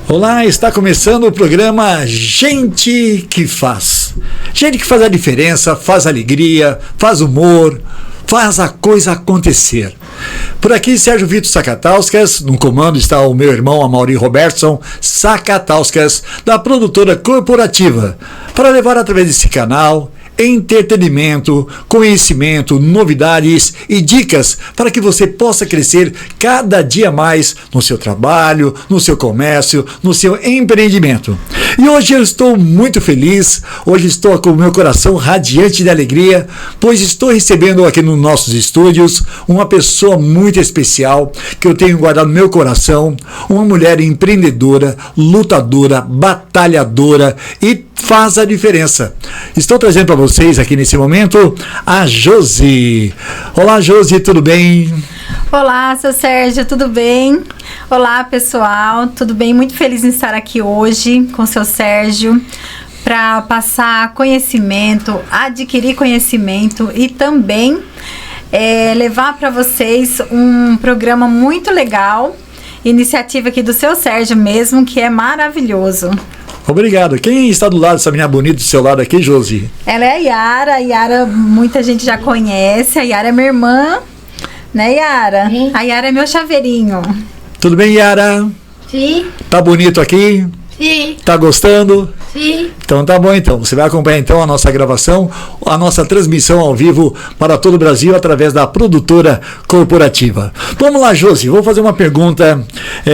Olá, está começando o programa Gente que Faz. Gente que faz a diferença, faz alegria, faz humor, faz a coisa acontecer. Por aqui, Sérgio Vitor Sakatauskas, no comando está o meu irmão Amaury Robertson Sakatauskas, da produtora corporativa, para levar através desse canal entretenimento, conhecimento, novidades e dicas para que você possa crescer cada dia mais no seu trabalho, no seu comércio, no seu empreendimento. E hoje eu estou muito feliz, hoje estou com o meu coração radiante de alegria, pois estou recebendo aqui nos nossos estúdios uma pessoa muito especial que eu tenho guardado no meu coração, uma mulher empreendedora, lutadora, batalhadora e faz a diferença. Estou trazendo para vocês aqui nesse momento a Josi. Olá, Josi, tudo bem? Olá, seu Sérgio, tudo bem? Olá, pessoal, tudo bem? Muito feliz em estar aqui hoje com o seu Sérgio para passar conhecimento, adquirir conhecimento e também levar para vocês um programa muito legal, iniciativa aqui do seu Sérgio mesmo, que é maravilhoso. Obrigado. Quem está do lado dessa menina bonita do seu lado aqui, Josi? Ela é a Yara muita gente já conhece. A Yara é minha irmã, né, Yara? Sim. A Yara é meu chaveirinho. Tudo bem, Yara? Sim. Tá bonito aqui? Sim. Tá gostando? Sim. Então tá bom então. Você vai acompanhar então a nossa gravação, a nossa transmissão ao vivo para todo o Brasil através da produtora corporativa. Vamos lá, Josi, vou fazer uma pergunta.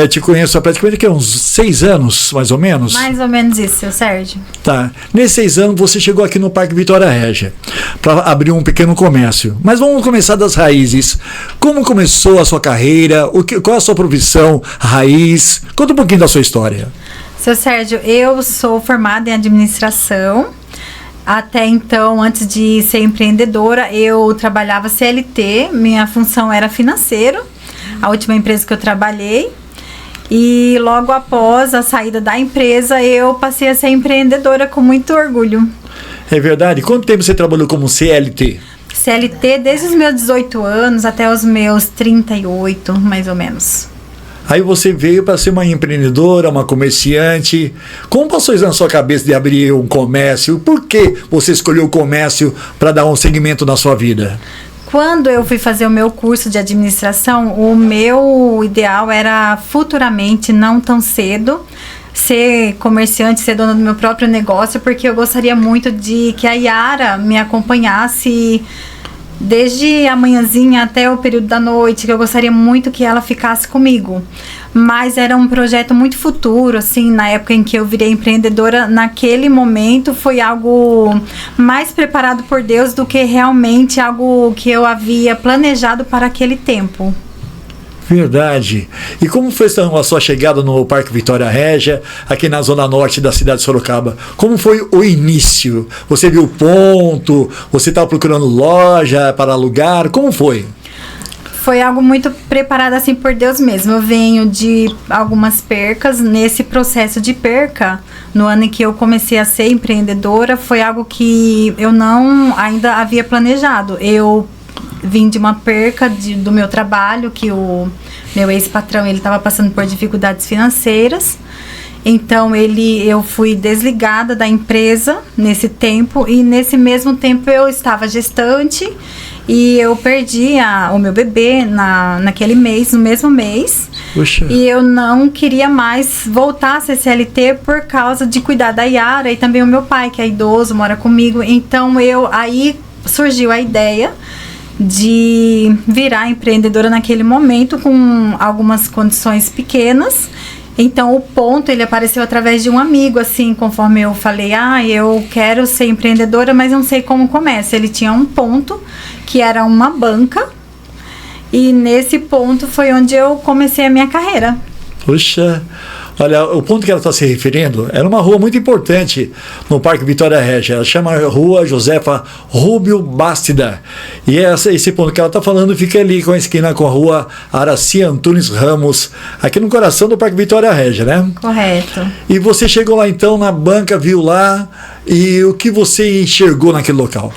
Te conheço há praticamente uns 6 anos, mais ou menos? Mais ou menos isso, seu Sérgio. Tá. Nesses 6 anos você chegou aqui no Parque Vitória Régia para abrir um pequeno comércio. Mas vamos começar das raízes. Como começou a sua carreira? Qual é a sua profissão, raiz? Conta um pouquinho da sua história. Seu Sérgio, eu sou formada em administração. Até então, antes de ser empreendedora, eu trabalhava CLT. Minha função era financeiro, a última empresa que eu trabalhei. E logo após a saída da empresa, eu passei a ser empreendedora com muito orgulho. É verdade? Quanto tempo você trabalhou como CLT? CLT desde os meus 18 anos até os meus 38, mais ou menos. Aí você veio para ser uma empreendedora, uma comerciante. Como passou isso na sua cabeça de abrir um comércio? Por que você escolheu o comércio para dar um segmento na sua vida? Quando eu fui fazer o meu curso de administração, o meu ideal era futuramente, não tão cedo, ser comerciante, ser dona do meu próprio negócio, porque eu gostaria muito de que a Yara me acompanhasse desde a manhãzinha até o período da noite, que eu gostaria muito que ela ficasse comigo. Mas era um projeto muito futuro, assim, na época em que eu virei empreendedora, naquele momento foi algo mais preparado por Deus do que realmente algo que eu havia planejado para aquele tempo. Verdade. E como foi a sua chegada no Parque Vitória Régia, aqui na zona norte da cidade de Sorocaba? Como foi o início? Você viu o ponto? Você estava procurando loja para alugar? Como foi? Foi algo muito preparado assim por Deus mesmo. Eu venho de algumas percas. Nesse processo de perca, no ano em que eu comecei a ser empreendedora, foi algo que eu não ainda havia planejado. Eu vim de uma perca do meu trabalho, que o meu ex-patrão ele estava passando por dificuldades financeiras. Então eu fui desligada da empresa nesse tempo, e nesse mesmo tempo eu estava gestante e eu perdi o meu bebê naquele mês, no mesmo mês. Puxa. E eu não queria mais voltar a ser CLT por causa de cuidar da Yara e também o meu pai, que é idoso, mora comigo. Então aí surgiu a ideia de virar empreendedora naquele momento, com algumas condições pequenas. Então o ponto ele apareceu através de um amigo, assim, conforme eu falei, eu quero ser empreendedora, mas não sei como começa. Ele tinha um ponto que era uma banca, e nesse ponto foi onde eu comecei a minha carreira. Puxa, olha, o ponto que ela está se referindo era uma rua muito importante no Parque Vitória Régia. Ela chama Rua Josefa Rubio Bastida. E esse ponto que ela está falando fica ali com a esquina com a Rua Araci Antunes Ramos, aqui no coração do Parque Vitória Régia, né? Correto. E você chegou lá então na banca, viu lá, e o que você enxergou naquele local?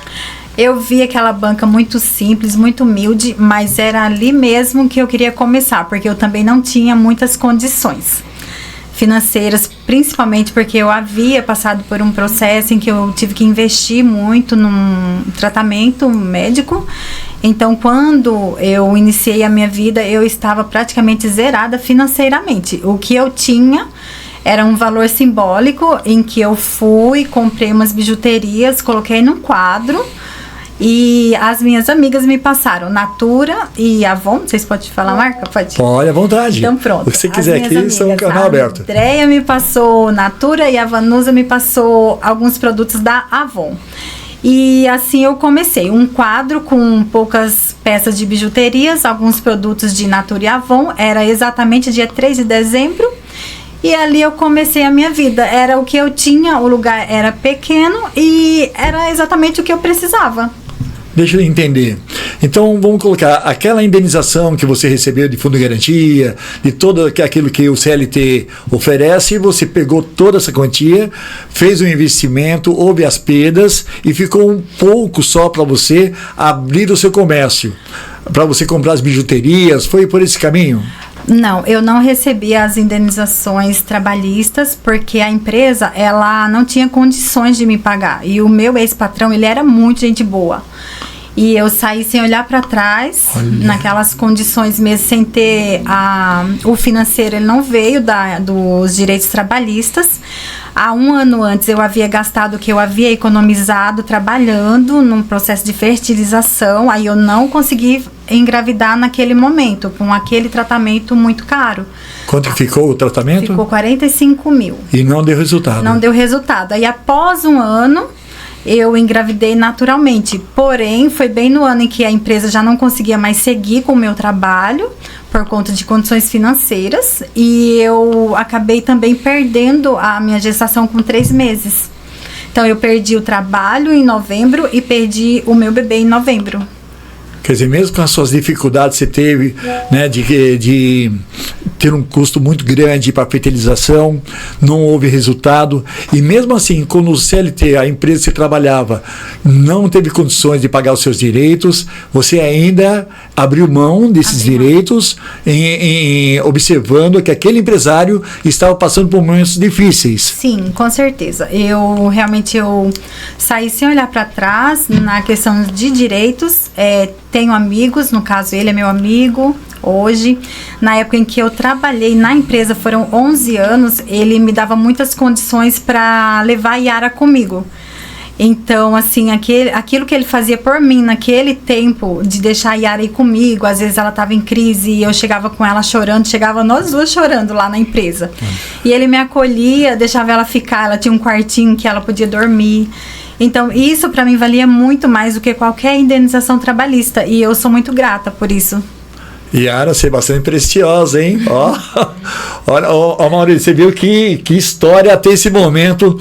Eu vi aquela banca muito simples, muito humilde, mas era ali mesmo que eu queria começar, porque eu também não tinha muitas condições. financeiras, principalmente porque eu havia passado por um processo em que eu tive que investir muito num tratamento médico. Então, quando eu iniciei a minha vida, eu estava praticamente zerada financeiramente. O que eu tinha era um valor simbólico em que eu fui, comprei umas bijuterias, coloquei num quadro. E as minhas amigas me passaram Natura e Avon. Vocês podem falar a marca? Pode? Pode, à vontade. Então pronto. O que você quiser aqui, amigas, são um canal aberto. A Andréia me passou Natura e a Vanusa me passou alguns produtos da Avon. E assim eu comecei. Um quadro com poucas peças de bijuterias, alguns produtos de Natura e Avon. Era exatamente dia 3 de dezembro. E ali eu comecei a minha vida. Era o que eu tinha, o lugar era pequeno e era exatamente o que eu precisava. Deixa eu entender. Então, vamos colocar aquela indenização que você recebeu de fundo de garantia, de todo aquilo que o CLT oferece, você pegou toda essa quantia, fez um investimento, houve as perdas e ficou um pouco só para você abrir o seu comércio, para você comprar as bijuterias. Foi por esse caminho? Não, eu não recebi as indenizações trabalhistas porque a empresa, ela não tinha condições de me pagar. E o meu ex-patrão, ele era muito gente boa. E eu saí sem olhar para trás, naquelas condições mesmo, sem ter o financeiro, ele não veio dos direitos trabalhistas. Há um ano antes eu havia gastado o que eu havia economizado trabalhando num processo de fertilização, aí eu não consegui engravidar naquele momento, com aquele tratamento muito caro. Quanto que ficou o tratamento? Ficou 45 mil. E não deu resultado? Não deu resultado. Aí após um ano, eu engravidei naturalmente, porém foi bem no ano em que a empresa já não conseguia mais seguir com o meu trabalho por conta de condições financeiras e eu acabei também perdendo a minha gestação com 3 meses. Então eu perdi o trabalho em novembro e perdi o meu bebê em novembro. Quer dizer, mesmo com as suas dificuldades que você teve, né, de ter um custo muito grande para a fertilização, não houve resultado. E mesmo assim, quando o CLT, a empresa que você trabalhava, não teve condições de pagar os seus direitos, você ainda abriu mão desses direitos, observando que aquele empresário estava passando por momentos difíceis. Sim, com certeza. Eu saí sem olhar para trás na questão de direitos. Tenho amigos, no caso ele é meu amigo hoje. Na época em que eu trabalhei na empresa, foram 11 anos, ele me dava muitas condições para levar a Yara comigo. Então, assim, aquilo que ele fazia por mim naquele tempo, de deixar a Yara ir comigo, às vezes ela estava em crise e eu chegava com ela chorando, chegava nós duas chorando lá na empresa. E ele me acolhia, deixava ela ficar, ela tinha um quartinho que ela podia dormir. Então, isso para mim valia muito mais do que qualquer indenização trabalhista. E eu sou muito grata por isso. Yara, você é bastante preciosa, hein? Olha, Maurício, você viu que história até esse momento,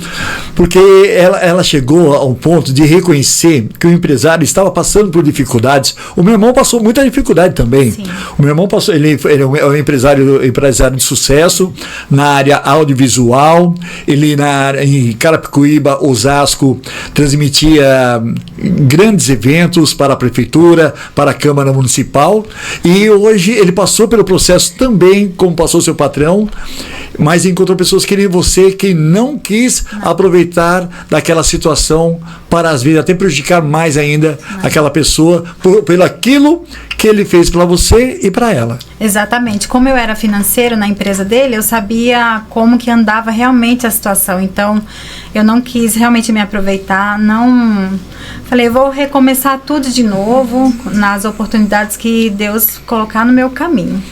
porque ela chegou ao ponto de reconhecer que o empresário estava passando por dificuldades. O meu irmão passou muita dificuldade também. Sim. O meu irmão passou, ele é um empresário de sucesso na área audiovisual. Ele em Carapicuíba, Osasco, transmitia grandes eventos para a prefeitura, para a Câmara Municipal. E hoje ele passou pelo processo também, como passou seu patrão, mas encontrou pessoas que nem você, que não quis aproveitar daquela situação para, às vezes, até prejudicar mais ainda aquela pessoa pelo aquilo que ele fez para você e para ela. Exatamente. Como eu era financeiro na empresa dele, eu sabia como que andava realmente a situação. Então, eu não quis realmente me aproveitar, não... Falei, vou recomeçar tudo de novo nas oportunidades que Deus colocar no meu caminho.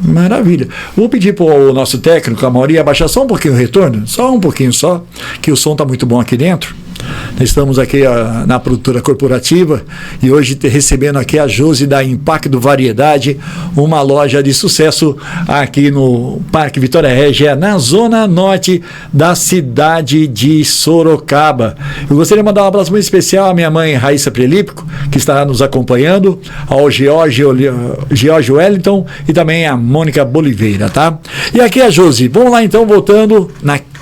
Maravilha. Vou pedir para o nosso técnico, a Mauri, abaixar só um pouquinho o retorno, só um pouquinho só, que o som está muito bom aqui dentro. Nós estamos aqui na produtora corporativa e hoje recebendo aqui a Josi da Impacto Variedade, uma loja de sucesso aqui no Parque Vitória Régia, na zona norte da cidade de Sorocaba. Eu gostaria de mandar um abraço muito especial à minha mãe Raíssa Prelípico, que está nos acompanhando, ao George Wellington e também a Mônica Boliveira, tá? E aqui a Josi. Vamos lá então, voltando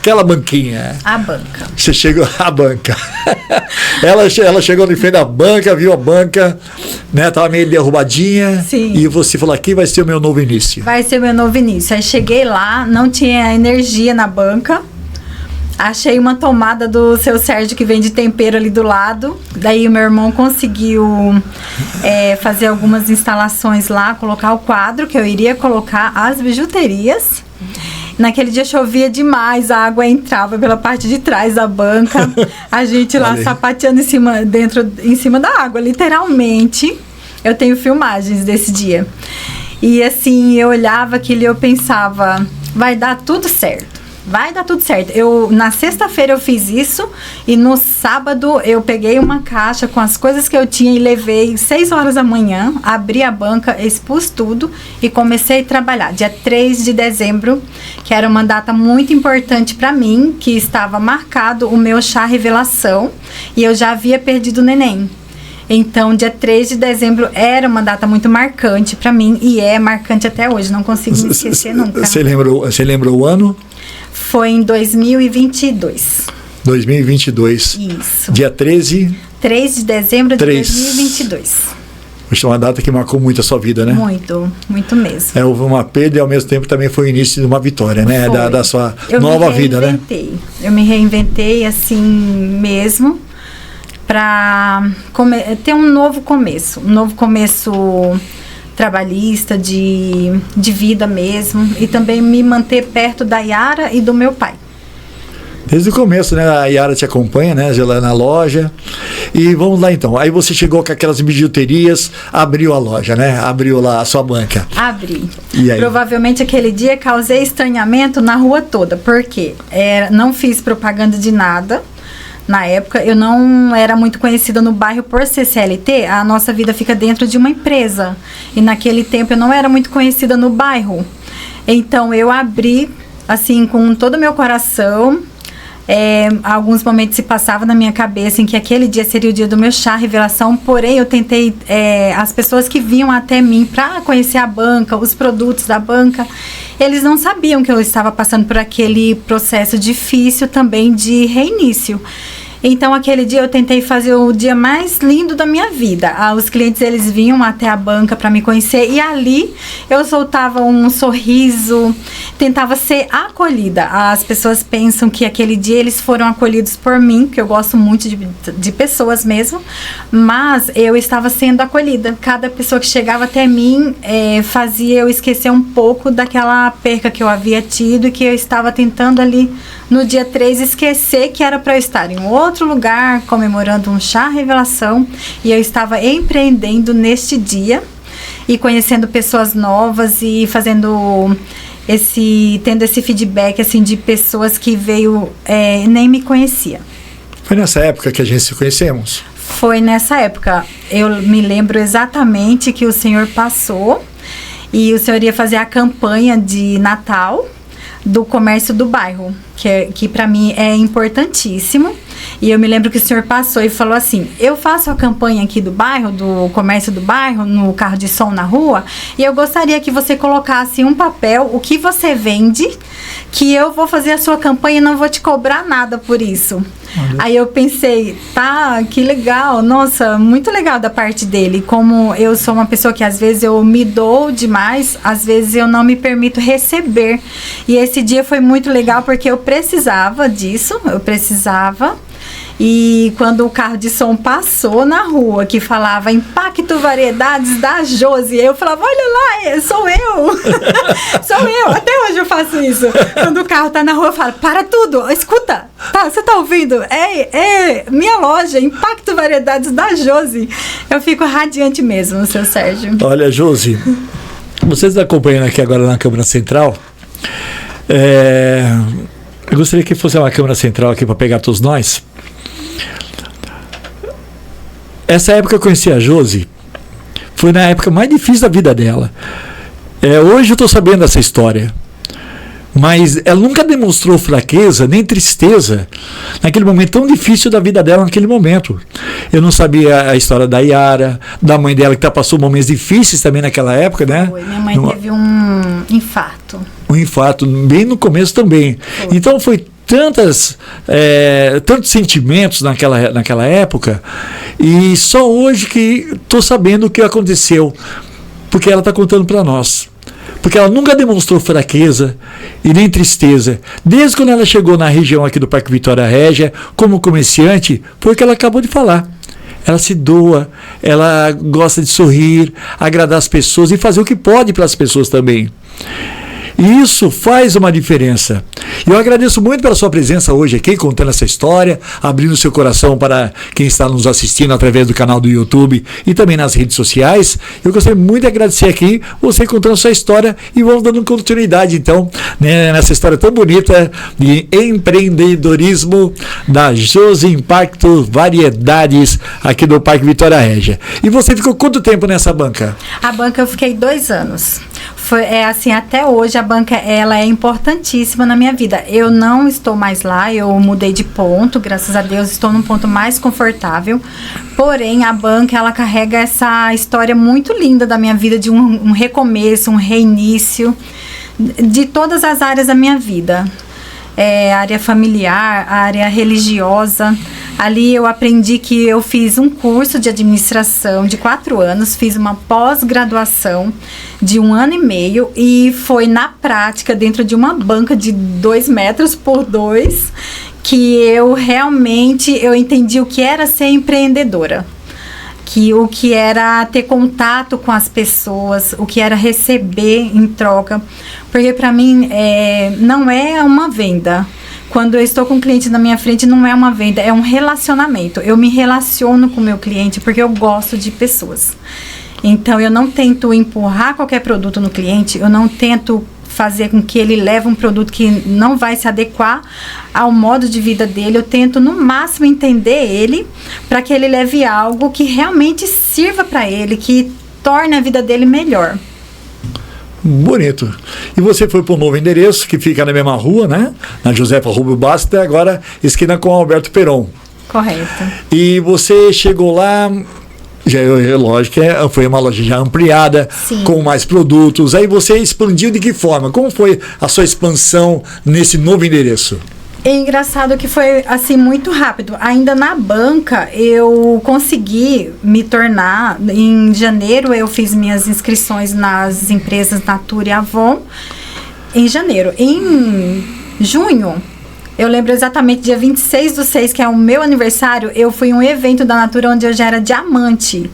aquela banquinha. A banca. Você chegou à banca. ela chegou no frente da banca, viu a banca, né? Tava meio derrubadinha. Sim. E você falou, aqui vai ser o meu novo início. Vai ser o meu novo início. Aí cheguei lá, não tinha energia na banca. Achei uma tomada do seu Sérgio que vende tempero ali do lado. Daí o meu irmão conseguiu fazer algumas instalações lá, colocar o quadro que eu iria colocar as bijuterias. Naquele dia chovia demais, a água entrava pela parte de trás da banca. A gente lá sapateando em cima da água, literalmente. Eu tenho filmagens desse dia. E assim, eu olhava aquilo e eu pensava, vai dar tudo certo. Vai dar tudo certo. Na sexta-feira eu fiz isso e no sábado eu peguei uma caixa com as coisas que eu tinha e levei 6 horas da manhã, abri a banca, expus tudo e comecei a trabalhar. Dia 3 de dezembro, que era uma data muito importante para mim, que estava marcado o meu chá revelação e eu já havia perdido o neném. Então, dia 3 de dezembro era uma data muito marcante para mim e é marcante até hoje, não consigo me esquecer nunca. Você lembrou o ano? Foi em 2022. 2022. Isso. Dia 13? 3 de dezembro de 2022. Isso é uma data que marcou muito a sua vida, né? Muito, muito mesmo. Houve uma perda e ao mesmo tempo também foi o início de uma vitória, né? Da sua nova vida, né? Eu me reinventei assim mesmo para ter um novo começo trabalhista, de vida mesmo, e também me manter perto da Yara e do meu pai. Desde o começo, né? A Yara te acompanha, né? Lá na loja. E vamos lá então. Aí você chegou com aquelas bijuterias, abriu a loja, né? Abriu lá a sua banca. Abri. E aí? Provavelmente aquele dia causei estranhamento na rua toda, porque não fiz propaganda de nada. Na época, eu não era muito conhecida no bairro por ser CLT, a nossa vida fica dentro de uma empresa. E naquele tempo eu não era muito conhecida no bairro. Então eu abri, assim, com todo o meu coração. Alguns momentos se passavam na minha cabeça em que aquele dia seria o dia do meu chá revelação, porém eu tentei, as pessoas que vinham até mim para conhecer a banca, os produtos da banca, eles não sabiam que eu estava passando por aquele processo difícil também de reinício. Então, aquele dia eu tentei fazer o dia mais lindo da minha vida. Os clientes, eles vinham até a banca para me conhecer e ali eu soltava um sorriso, tentava ser acolhida. As pessoas pensam que aquele dia eles foram acolhidos por mim, porque eu gosto muito de pessoas mesmo, mas eu estava sendo acolhida. Cada pessoa que chegava até mim fazia eu esquecer um pouco daquela perca que eu havia tido e que eu estava tentando ali no dia 3 esquecer que era para eu estar em outro lugar, comemorando um chá revelação, e eu estava empreendendo neste dia e conhecendo pessoas novas e tendo esse feedback assim de pessoas que nem me conhecia. Foi nessa época que a gente se conhecemos? Foi nessa época. Eu me lembro exatamente que o senhor passou e o senhor ia fazer a campanha de Natal do comércio do bairro, que para mim é importantíssimo. E eu me lembro que o senhor passou e falou assim: eu faço a campanha aqui do bairro, do comércio do bairro, no carro de som na rua, e eu gostaria que você colocasse um papel, o que você vende, que eu vou fazer a sua campanha e não vou te cobrar nada por isso. Aí eu pensei, tá, que legal, nossa, muito legal da parte dele. Como eu sou uma pessoa que às vezes eu me dou demais, às vezes eu não me permito receber. E esse dia foi muito legal porque eu precisava disso, E quando o carro de som passou na rua, que falava Impacto Variedades da Josi, eu falava, olha lá, sou eu. Sou eu, até hoje eu faço isso. Quando o carro tá na rua, eu falo, para tudo, escuta, você tá ouvindo? É minha loja, Impacto Variedades da Josi. Eu fico radiante mesmo, seu Sérgio. Olha, Josi, vocês acompanhando aqui agora na Câmara Central, eu gostaria que fosse uma câmera central aqui para pegar todos nós. Essa época que eu conheci a Josi foi na época mais difícil da vida dela. Hoje eu estou sabendo dessa história. Mas ela nunca demonstrou fraqueza nem tristeza naquele momento tão difícil da vida dela naquele momento. Eu não sabia a história da Yara, da mãe dela que passou momentos difíceis também naquela época, né? Foi, minha mãe teve um infarto. Um infarto, bem no começo também. Foi. Então foi tantos sentimentos naquela época, e só hoje que estou sabendo o que aconteceu, porque ela está contando para nós. Porque ela nunca demonstrou fraqueza e nem tristeza. Desde quando ela chegou na região aqui do Parque Vitória Régia, como comerciante, foi o que ela acabou de falar. Ela se doa, ela gosta de sorrir, agradar as pessoas e fazer o que pode para as pessoas também. E isso faz uma diferença. Eu agradeço muito pela sua presença hoje aqui, contando essa história, abrindo seu coração para quem está nos assistindo através do canal do YouTube e também nas redes sociais. Eu gostaria muito de agradecer aqui você contando a sua história e vamos dando continuidade, então, né, nessa história tão bonita de empreendedorismo da Josi Impacto Variedades aqui do Parque Vitória Régia. E você ficou quanto tempo nessa banca? A banca eu fiquei 2 anos. Assim, até hoje a banca ela é importantíssima na minha vida. Eu não estou mais lá, eu mudei de ponto, graças a Deus estou num ponto mais confortável. Porém, a banca ela carrega essa história muito linda da minha vida, de um recomeço, um reinício, de todas as áreas da minha vida. Área familiar, área religiosa. Ali eu aprendi que eu fiz um curso de administração de 4 anos, fiz uma pós-graduação de 1 ano e meio e foi na prática, dentro de uma banca de 2 metros por 2, que eu realmente entendi o que era ser empreendedora. O que era ter contato com as pessoas, o que era receber em troca. Porque para mim não é uma venda. Quando eu estou com um cliente na minha frente, não é uma venda, é um relacionamento. Eu me relaciono com o meu cliente porque eu gosto de pessoas. Então, eu não tento empurrar qualquer produto no cliente, eu não tento fazer com que ele leve um produto que não vai se adequar ao modo de vida dele. Eu tento, no máximo, entender ele para que ele leve algo que realmente sirva para ele, que torne a vida dele melhor. Bonito. E você foi para um novo endereço, que fica na mesma rua, né? Na Josefa Rubio Basta, agora esquina com Alberto Peron. Correto. E você chegou lá, lógico que foi uma loja já ampliada, sim, com mais produtos. Aí você expandiu de que forma? Como foi a sua expansão nesse novo endereço? É engraçado que foi assim muito rápido. Ainda na banca eu consegui me tornar. Em janeiro eu fiz minhas inscrições nas empresas Natura e Avon. Em janeiro. Em junho, eu lembro exatamente, dia 26/6, que é o meu aniversário, eu fui em um evento da Natura onde eu já era diamante.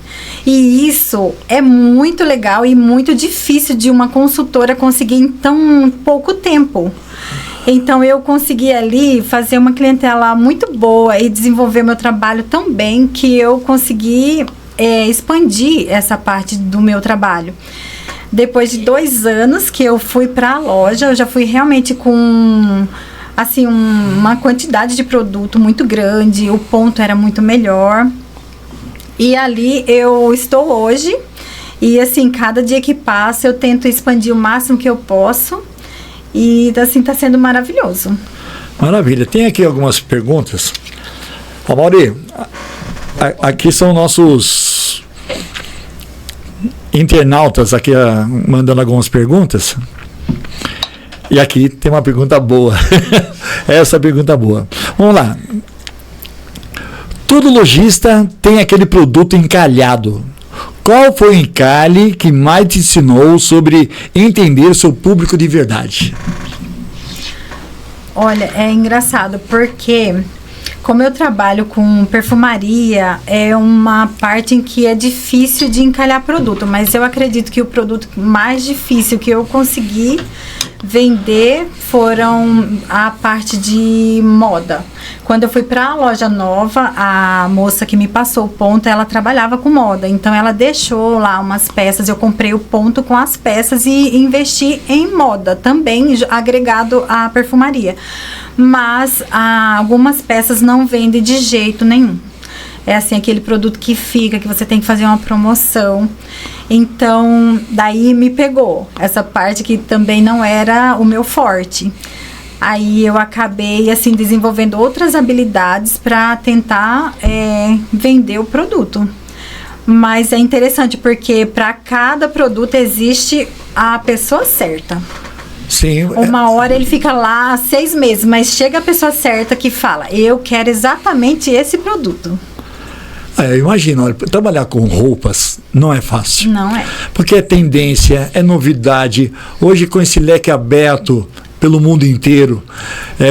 E isso é muito legal e muito difícil de uma consultora conseguir em tão pouco tempo. Então, eu consegui ali fazer uma clientela muito boa e desenvolver meu trabalho tão bem que eu consegui expandir essa parte do meu trabalho. Depois de 2 anos que eu fui para a loja, eu já fui realmente com assim, uma quantidade de produto muito grande, o ponto era muito melhor. E ali eu estou hoje e assim, cada dia que passa eu tento expandir o máximo que eu posso. E assim, está sendo maravilhoso. Maravilha. Tem aqui algumas perguntas. Mauri, aqui são nossos internautas aqui mandando algumas perguntas. E aqui tem uma pergunta boa. Essa pergunta boa. Vamos lá. Todo lojista tem aquele produto encalhado. Qual foi o encalhe que mais te ensinou sobre entender seu público de verdade? Olha, é engraçado porque como eu trabalho com perfumaria, é uma parte em que é difícil de encalhar produto, mas eu acredito que o produto mais difícil que eu consegui vender foram a parte de moda. Quando eu fui para a loja nova, a moça que me passou o ponto, ela trabalhava com moda, então ela deixou lá umas peças, eu comprei o ponto com as peças e investi em moda, também agregado à perfumaria. Mas algumas peças não vendem de jeito nenhum. É assim, aquele produto que fica, que você tem que fazer uma promoção. Então, daí me pegou essa parte que também não era o meu forte. Aí eu acabei, assim, desenvolvendo outras habilidades para tentar vender o produto. Mas é interessante porque para cada produto existe a pessoa certa. Sim. Uma hora ele fica lá 6 meses, mas chega a pessoa certa que fala, eu quero exatamente esse produto. Eu imagino, olha, trabalhar com roupas não é fácil. Não é. Porque é tendência, é novidade. Hoje, com esse leque aberto pelo mundo inteiro,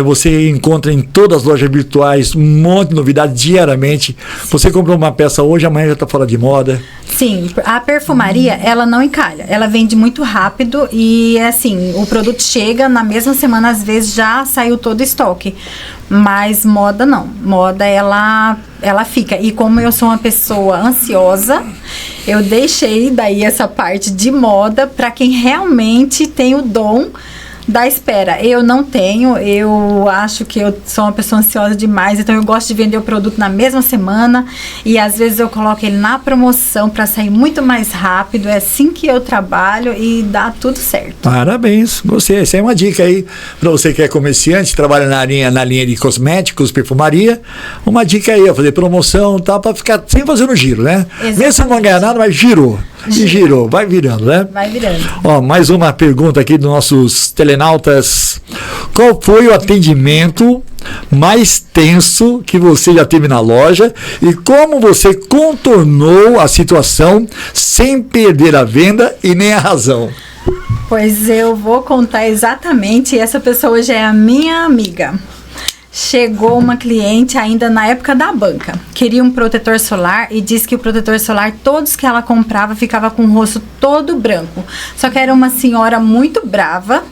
você encontra em todas as lojas virtuais um monte de novidade diariamente. Você comprou uma peça hoje, amanhã já está fora de moda. Sim, a perfumaria, ela não encalha. Ela vende muito rápido e, assim, o produto chega na mesma semana, às vezes já saiu todo o estoque. Mas moda não. Moda, ela fica. E como eu sou uma pessoa ansiosa, eu deixei daí essa parte de moda para quem realmente tem o dom da espera. Eu não tenho, eu acho que eu sou uma pessoa ansiosa demais, então eu gosto de vender o produto na mesma semana e às vezes eu coloco ele na promoção para sair muito mais rápido. É assim que eu trabalho e dá tudo certo. Parabéns, gostei. Essa é uma dica aí para você que é comerciante, trabalha na linha de cosméticos, perfumaria. Uma dica aí, fazer promoção, tá, para ficar sem fazer no giro, né? Exatamente. Mesmo se não ganhar nada, mas girou. E girou, vai virando, né? Vai virando. Ó, mais uma pergunta aqui dos nossos telenautas. Qual foi o atendimento mais tenso que você já teve na loja e como você contornou a situação sem perder a venda e nem a razão? Pois eu vou contar exatamente. Essa pessoa hoje é a minha amiga. Chegou uma cliente ainda na época da banca, queria um protetor solar e disse que o protetor solar, todos que ela comprava, ficava com o rosto todo branco. Só que era uma senhora muito brava.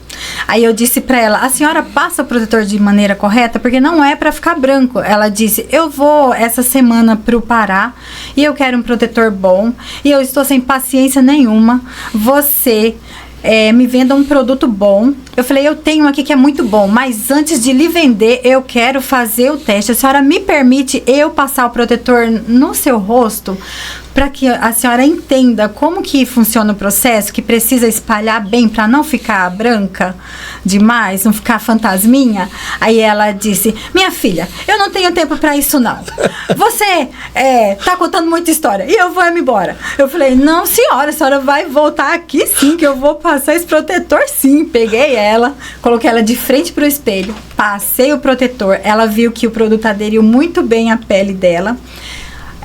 Aí eu disse pra ela, a senhora passa o protetor de maneira correta? Porque não é pra ficar branco. Ela disse, eu vou essa semana pro Pará e eu quero um protetor bom e eu estou sem paciência nenhuma. Você... me venda um produto bom. Eu falei, eu tenho aqui que é muito bom, mas antes de lhe vender, eu quero fazer o teste. A senhora me permite eu passar o protetor no seu rosto para que a senhora entenda como que funciona o processo, que precisa espalhar bem para não ficar branca demais, não ficar fantasminha? Aí ela disse, minha filha, eu não tenho tempo para isso não. Você tá contando muita história e eu vou me embora. Eu falei, não senhora, a senhora vai voltar aqui sim, que eu vou passar esse protetor sim. Peguei ela, coloquei ela de frente pro espelho, passei o protetor, ela viu que o produto aderiu muito bem à pele dela.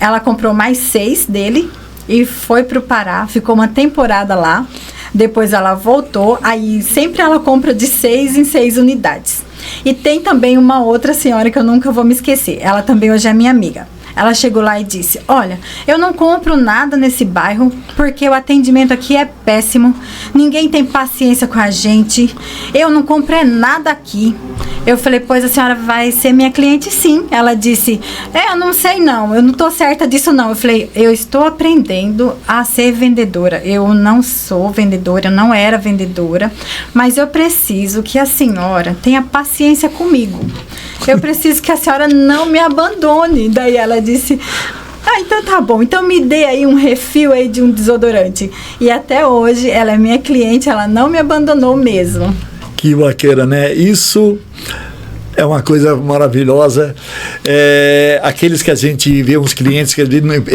Ela comprou mais 6 dele e foi pro Pará, ficou uma temporada lá. Depois ela voltou, aí sempre ela compra de 6 em 6 unidades. E tem também uma outra senhora que eu nunca vou me esquecer, ela também hoje é minha amiga. Ela chegou lá e disse, olha, eu não compro nada nesse bairro porque o atendimento aqui é péssimo, ninguém tem paciência com a gente, eu não compro nada aqui. Eu falei, pois a senhora vai ser minha cliente sim. Ela disse, eu não sei não, eu não tô certa disso não. Eu falei, eu estou aprendendo a ser vendedora, eu não sou vendedora, eu não era vendedora, mas eu preciso que a senhora tenha paciência comigo. Eu preciso que a senhora não me abandone. Daí ela disse, então tá bom, então me dê aí um refil aí de um desodorante. E até hoje ela é minha cliente, ela não me abandonou mesmo. Que bacana, né? Isso é uma coisa maravilhosa. Aqueles que a gente vê, uns clientes que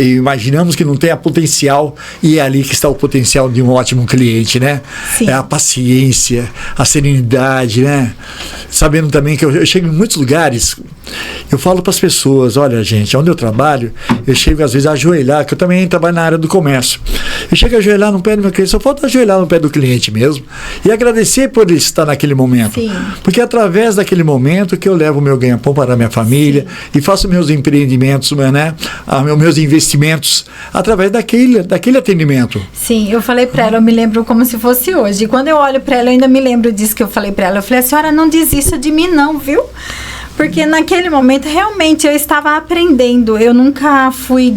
imaginamos que não tem a potencial, e é ali que está o potencial de um ótimo cliente, né? Sim. É a paciência, a serenidade, né? Sabendo também que eu chego em muitos lugares, eu falo para as pessoas, olha gente, onde eu trabalho, eu chego às vezes a ajoelhar, que eu também trabalho na área do comércio. Eu chego a ajoelhar no pé do meu cliente, só falta ajoelhar no pé do cliente mesmo, e agradecer por ele estar naquele momento. Sim. Porque é através daquele momento que eu levo o meu ganha-pão para a minha família. Sim. E faço meus empreendimentos, né? Meus investimentos através daquele atendimento. Sim, eu falei para ela, eu me lembro como se fosse hoje. E quando eu olho para ela, eu ainda me lembro disso que eu falei para ela. Eu falei, a senhora não desista de mim não, viu? Porque naquele momento, realmente, eu estava aprendendo. Eu nunca fui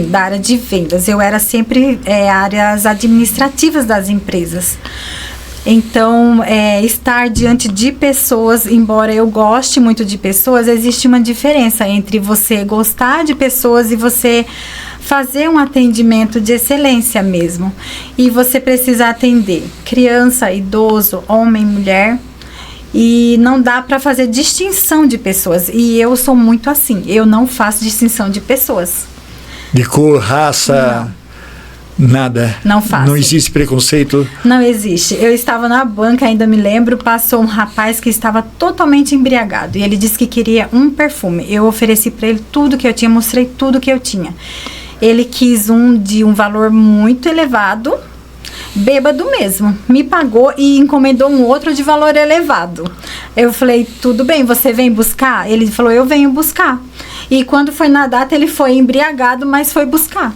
da área de vendas. Eu era sempre áreas administrativas das empresas. Então, estar diante de pessoas, embora eu goste muito de pessoas, existe uma diferença entre você gostar de pessoas e você fazer um atendimento de excelência mesmo. E você precisa atender criança, idoso, homem, mulher. E não dá para fazer distinção de pessoas. E eu sou muito assim, eu não faço distinção de pessoas. De cor, raça... Não. Nada. Não faço. Não existe preconceito? Não existe. Eu estava na banca, ainda me lembro, passou um rapaz que estava totalmente embriagado e ele disse que queria um perfume. Eu ofereci para ele tudo que eu tinha, mostrei tudo que eu tinha. Ele quis um de um valor muito elevado, bêbado mesmo. Me pagou e encomendou um outro de valor elevado. Eu falei, tudo bem, você vem buscar? Ele falou, eu venho buscar. E quando foi na data, ele foi embriagado, mas foi buscar.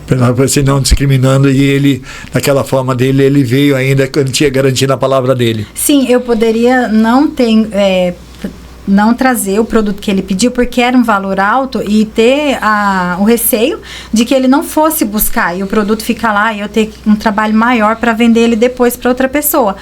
Para você não discriminando, e ele, daquela forma dele, ele veio ainda quando tinha garantido a palavra dele. Sim, eu poderia não ter... não trazer o produto que ele pediu porque era um valor alto e ter o receio de que ele não fosse buscar e o produto ficar lá e eu ter um trabalho maior para vender ele depois para outra pessoa.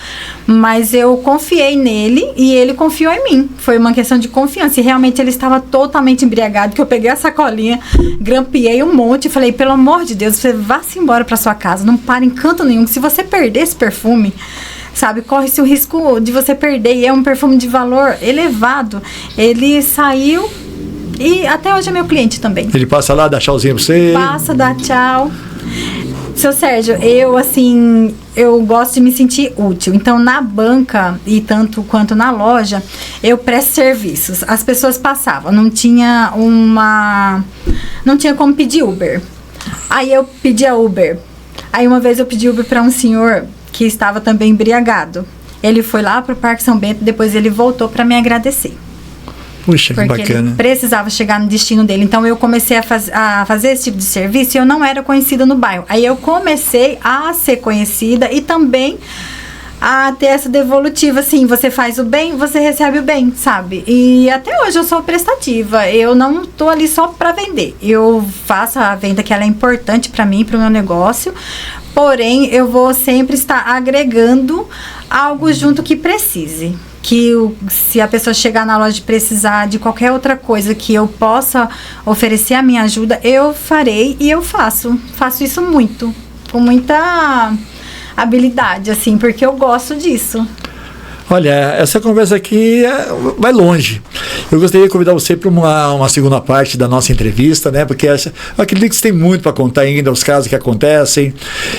Mas eu confiei nele e ele confiou em mim. Foi uma questão de confiança e realmente ele estava totalmente embriagado, que eu peguei a sacolinha, grampeei um monte e falei, pelo amor de Deus, você vá-se embora para sua casa, não para em canto nenhum, que se você perder esse perfume, sabe, corre-se o risco de você perder, e é um perfume de valor elevado. Ele saiu e até hoje é meu cliente também. Ele passa lá, dá tchauzinho pra você? Passa, dá tchau. Seu Sérgio, eu gosto de me sentir útil. Então, na banca, e tanto quanto na loja, eu presto serviços. As pessoas passavam, não tinha como pedir Uber. Aí eu pedia Uber. Aí uma vez eu pedi Uber para um senhor que estava também embriagado. Ele foi lá para o Parque São Bento, depois ele voltou para me agradecer. Puxa, que bacana. Ele precisava chegar no destino dele. Então, eu comecei a fazer esse tipo de serviço e eu não era conhecida no bairro. Aí, eu comecei a ser conhecida e também a ter essa devolutiva, assim, você faz o bem, você recebe o bem, sabe? E até hoje eu sou prestativa, eu não tô ali só para vender. Eu faço a venda que ela é importante para mim, para o meu negócio, porém, eu vou sempre estar agregando algo junto que precise. Se a pessoa chegar na loja e precisar de qualquer outra coisa que eu possa oferecer a minha ajuda, eu farei e eu faço. Faço isso muito, com muita habilidade, assim, porque eu gosto disso. Olha, essa conversa aqui vai longe. Eu gostaria de convidar você para uma segunda parte da nossa entrevista, né? Porque eu acredito que você tem muito para contar ainda, os casos que acontecem.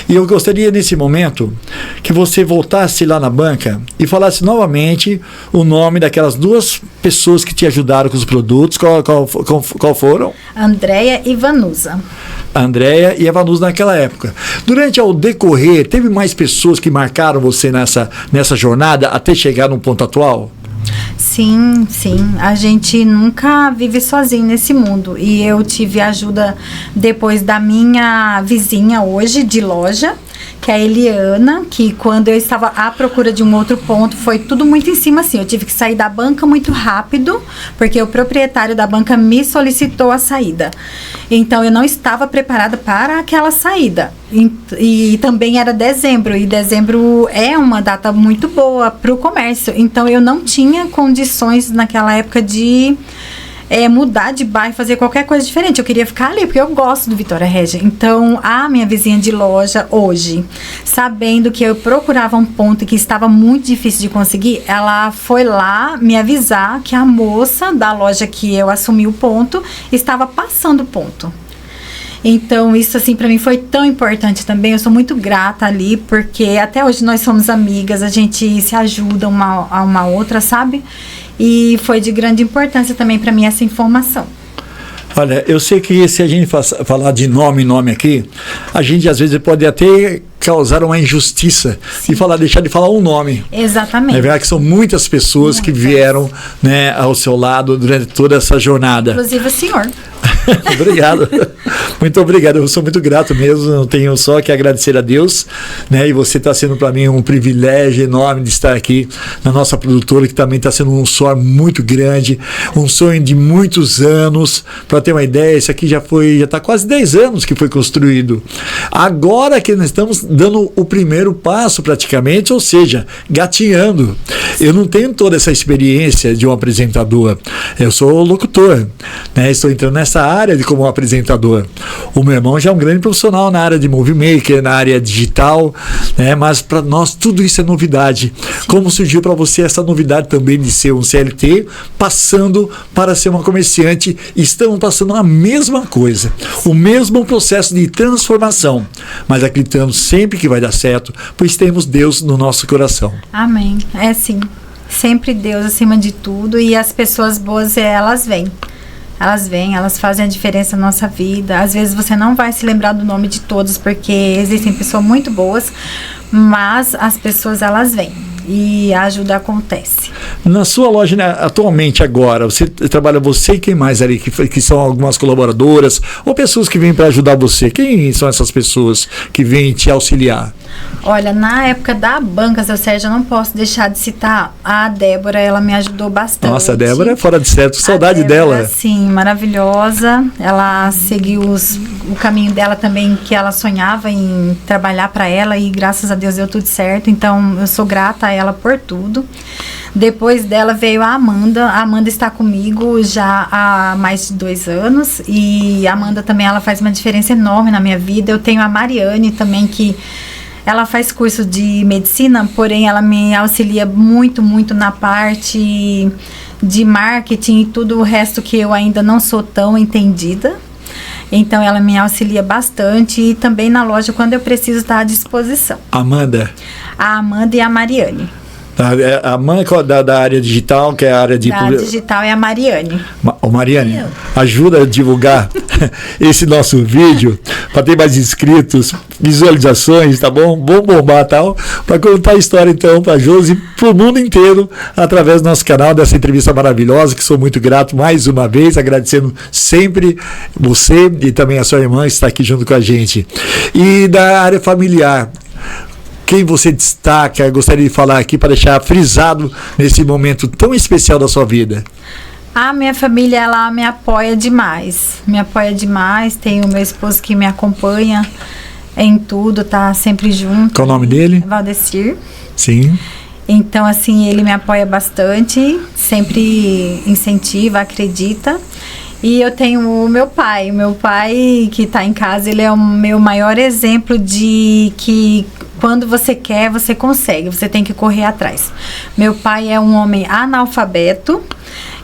E eu gostaria, nesse momento, que você voltasse lá na banca e falasse novamente o nome daquelas duas pessoas que te ajudaram com os produtos. Qual foram? Andréia e Vanusa. A Andréia e a Vanusa naquela época. Durante o decorrer, teve mais pessoas que marcaram você nessa jornada até chegar no ponto atual? Sim, sim. A gente nunca vive sozinho nesse mundo. E eu tive ajuda depois da minha vizinha hoje de loja, que é a Eliana, que quando eu estava à procura de um outro ponto, foi tudo muito em cima, assim. Eu tive que sair da banca muito rápido, porque o proprietário da banca me solicitou a saída. Então, eu não estava preparada para aquela saída. E também era dezembro, e dezembro é uma data muito boa para o comércio. Então, eu não tinha condições naquela época de mudar de bairro, fazer qualquer coisa diferente. Eu queria ficar ali, porque eu gosto do Vitória Regia. Então, a minha vizinha de loja, hoje, sabendo que eu procurava um ponto que estava muito difícil de conseguir, ela foi lá me avisar que a moça da loja que eu assumi o ponto estava passando o ponto. Então, isso, assim, pra mim foi tão importante também. Eu sou muito grata ali, porque até hoje nós somos amigas, a gente se ajuda uma outra, sabe? E foi de grande importância também para mim essa informação. Olha, eu sei que se a gente falar de nome aqui, a gente às vezes pode até causar uma injustiça. Sim. E deixar de falar um nome. Exatamente. É verdade que são muitas pessoas que vieram, né, ao seu lado durante toda essa jornada. Inclusive o senhor. Obrigado. Muito obrigado. Eu sou muito grato mesmo. Não tenho só que agradecer a Deus, né? E você está sendo para mim um privilégio enorme de estar aqui na nossa produtora, que também está sendo um sonho muito grande, um sonho de muitos anos. Para ter uma ideia, isso aqui já está quase 10 anos que foi construído. Agora que nós estamos dando o primeiro passo praticamente, ou seja, gatinhando. Eu não tenho toda essa experiência de um apresentador. Eu sou locutor, né? Estou entrando nessa área área de como apresentador. O meu irmão já é um grande profissional na área de movie maker, na área digital, né? Mas para nós tudo isso é novidade. Como surgiu para você essa novidade também de ser um CLT, passando para ser uma comerciante? Estamos passando a mesma coisa, o mesmo processo de transformação, mas acreditamos sempre que vai dar certo, pois temos Deus no nosso coração. Amém. É assim, sempre Deus acima de tudo, e as pessoas boas, elas vêm. Elas vêm, elas fazem a diferença na nossa vida. Às vezes você não vai se lembrar do nome de todos, porque existem pessoas muito boas, mas as pessoas, elas vêm e a ajuda acontece. Na sua loja, né, atualmente agora, você trabalha você e quem mais ali, que são algumas colaboradoras ou pessoas que vêm para ajudar você? Quem são essas pessoas que vêm te auxiliar? Olha, na época da banca, seu Sérgio, eu não posso deixar de citar a Débora, ela me ajudou bastante. Nossa, a Débora é fora de certo, saudade Débora, dela. Sim, maravilhosa. Ela seguiu o caminho dela também, que ela sonhava em trabalhar para ela, e graças a Deus deu tudo certo. Então, eu sou grata a ela por tudo. Depois dela veio a Amanda. A Amanda está comigo já há mais de 2 anos, e a Amanda também, ela faz uma diferença enorme na minha vida. Eu tenho a Mariane também, que ela faz curso de medicina, porém ela me auxilia muito, muito na parte de marketing e tudo o resto que eu ainda não sou tão entendida. Então ela me auxilia bastante, e também na loja quando eu preciso estar à disposição. Amanda? A Amanda e a Mariane. A mãe da área digital, que é a área de... Da área digital é a Mariane. Mariane, ajuda a divulgar esse nosso vídeo para ter mais inscritos, visualizações, tá bom? Vamos bombar tal, para contar a história então para a Josi e para o mundo inteiro através do nosso canal, dessa entrevista maravilhosa, que sou muito grato mais uma vez, agradecendo sempre você e também a sua irmã que está aqui junto com a gente. E da área familiar, quem você destaca, gostaria de falar aqui para deixar frisado nesse momento tão especial da sua vida? A minha família, ela me apoia demais. Me apoia demais. Tenho o meu esposo que me acompanha em tudo, tá sempre junto. Qual o nome dele? Valdecir. Sim. Então, assim, ele me apoia bastante, sempre incentiva, acredita. E eu tenho o meu pai que está em casa, ele é o meu maior exemplo de que quando você quer, você consegue, você tem que correr atrás. Meu pai é um homem analfabeto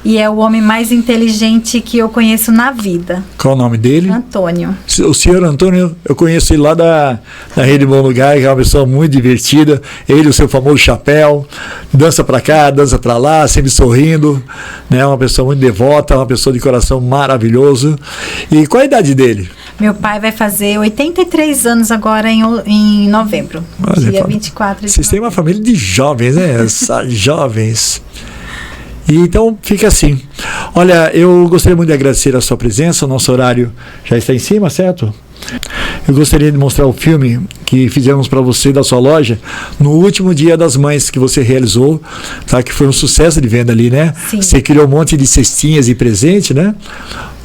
e é o homem mais inteligente que eu conheço na vida. Qual o nome dele? Antônio. O senhor Antônio, eu conheço ele lá da Rede Bom Lugar, que é uma pessoa muito divertida. Ele, o seu famoso chapéu, dança pra cá, dança pra lá, sempre sorrindo, né? Uma pessoa muito devota, uma pessoa de coração maravilhoso. E qual a idade dele? Meu pai vai fazer 83 anos agora em novembro. Olha, dia 24 de vocês têm uma família de jovens, né? Só jovens. E então fica assim. Olha, eu gostaria muito de agradecer a sua presença. O nosso horário já está em cima, certo? Eu gostaria de mostrar o filme que fizemos para você da sua loja no último Dia das Mães que você realizou, tá? Que foi um sucesso de venda ali, né? Sim. Você criou um monte de cestinhas e presente, né?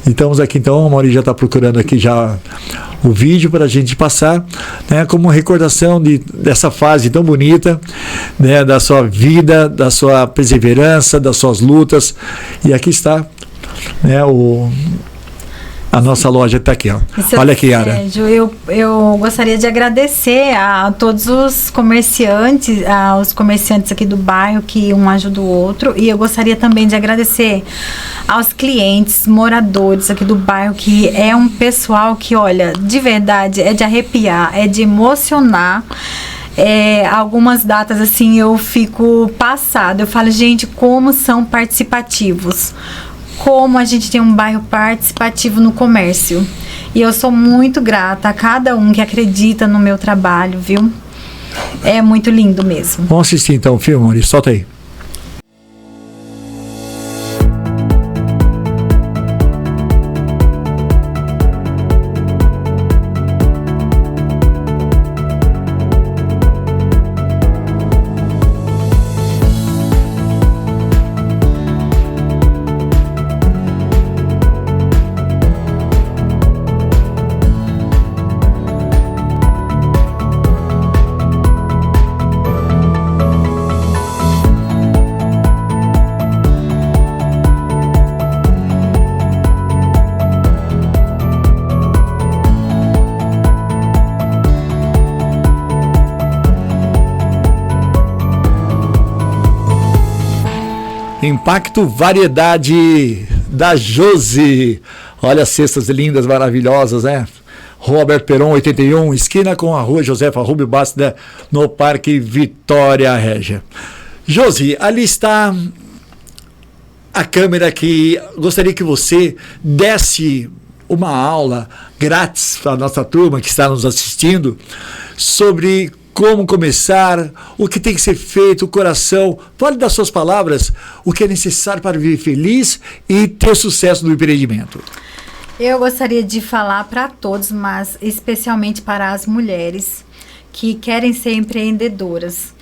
Estamos aqui então, a Mauri já está procurando aqui já o vídeo para a gente passar, né, como recordação dessa fase tão bonita, né, da sua vida, da sua perseverança, das suas lutas. E aqui está, né, a nossa loja está aqui, ó. Olha aqui, Yara. Sérgio, eu gostaria de agradecer a todos os comerciantes aqui do bairro, que um ajuda o outro, e eu gostaria também de agradecer aos clientes, moradores aqui do bairro, que é um pessoal que, olha, de verdade, é de arrepiar, é de emocionar. Algumas datas assim eu fico passada, eu falo, gente, como são participativos. Como a gente tem um bairro participativo no comércio. E eu sou muito grata a cada um que acredita no meu trabalho, viu? É muito lindo mesmo. Vamos assistir então o filme, Maurício, solta aí. Impacto Variedade da Josi. Olha as cestas lindas, maravilhosas, né? Robert Peron, 81, esquina com a rua Josefa Rubio Basta, no Parque Vitória Régia. Josi, ali está a câmera que gostaria que você desse uma aula grátis para a nossa turma que está nos assistindo sobre como começar, o que tem que ser feito, o coração. Fale das suas palavras o que é necessário para viver feliz e ter sucesso no empreendimento. Eu gostaria de falar para todos, mas especialmente para as mulheres que querem ser empreendedoras.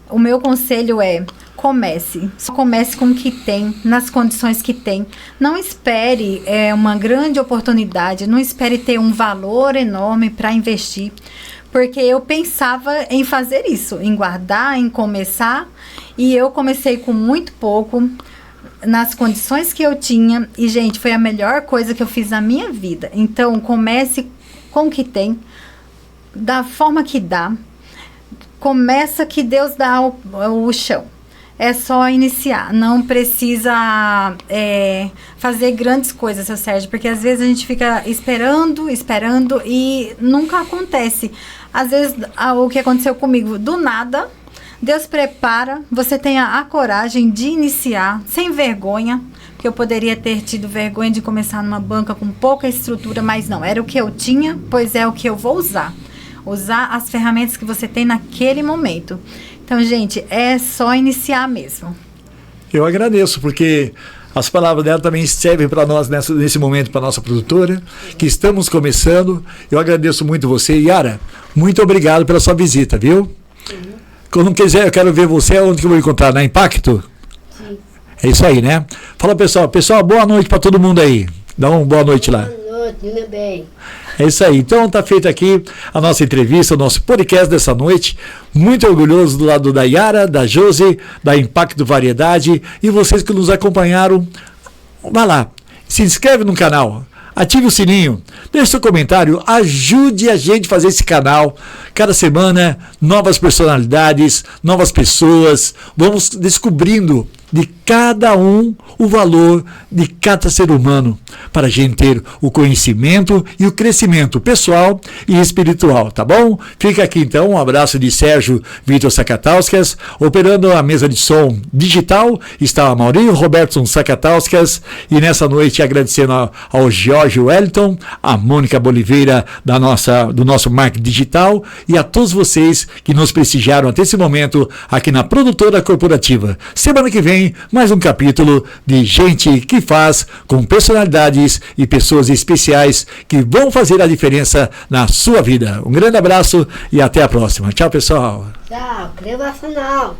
O meu conselho é: comece. Só comece com o que tem, nas condições que tem. Não espere uma grande oportunidade, não espere ter um valor enorme para investir. Porque eu pensava em fazer isso, em guardar, em começar. E eu comecei com muito pouco, nas condições que eu tinha. E, gente, foi a melhor coisa que eu fiz na minha vida. Então, comece com o que tem, da forma que dá. Começa que Deus dá o chão. É só iniciar. Não precisa fazer grandes coisas, seu Sérgio, porque às vezes a gente fica esperando e nunca acontece. Às vezes, o que aconteceu comigo, do nada, Deus prepara, você tenha a coragem de iniciar, sem vergonha, porque eu poderia ter tido vergonha de começar numa banca com pouca estrutura, mas não, era o que eu tinha, pois é o que eu vou usar. Usar as ferramentas que você tem naquele momento. Então, gente, é só iniciar mesmo. Eu agradeço, porque as palavras dela também servem para nós nesse momento, para a nossa produtora, que estamos começando. Eu agradeço muito você. Yara, muito obrigado pela sua visita, viu? Quando quiser, eu quero ver você. Onde que eu vou encontrar? Na Impacto? Sim. É isso aí, né? Fala, pessoal. Pessoal, boa noite para todo mundo aí. Dá uma boa noite lá. Boa noite, tudo bem? É isso aí. Então está feita aqui a nossa entrevista, o nosso podcast dessa noite. Muito orgulhoso do lado da Yara, da Josi, da Impacto Variedade e vocês que nos acompanharam. Vá lá, se inscreve no canal, ative o sininho, deixe seu comentário, ajude a gente a fazer esse canal. Cada semana, novas personalidades, novas pessoas. Vamos descobrindo de cada um o valor de cada ser humano para a gente ter o conhecimento e o crescimento pessoal e espiritual, tá bom? Fica aqui então um abraço de Sérgio Vitor Sakatauskas, operando a mesa de som digital, está a Maurinho Robertson Sakatauskas e nessa noite agradecendo ao Jorge Wellington, a Mônica Boliveira do nosso marketing digital e a todos vocês que nos prestigiaram até esse momento aqui na Produtora Corporativa. Semana que vem, mais um capítulo de Gente que Faz, com personalidades e pessoas especiais que vão fazer a diferença na sua vida. Um grande abraço e até a próxima. Tchau, pessoal. Tchau, creva final.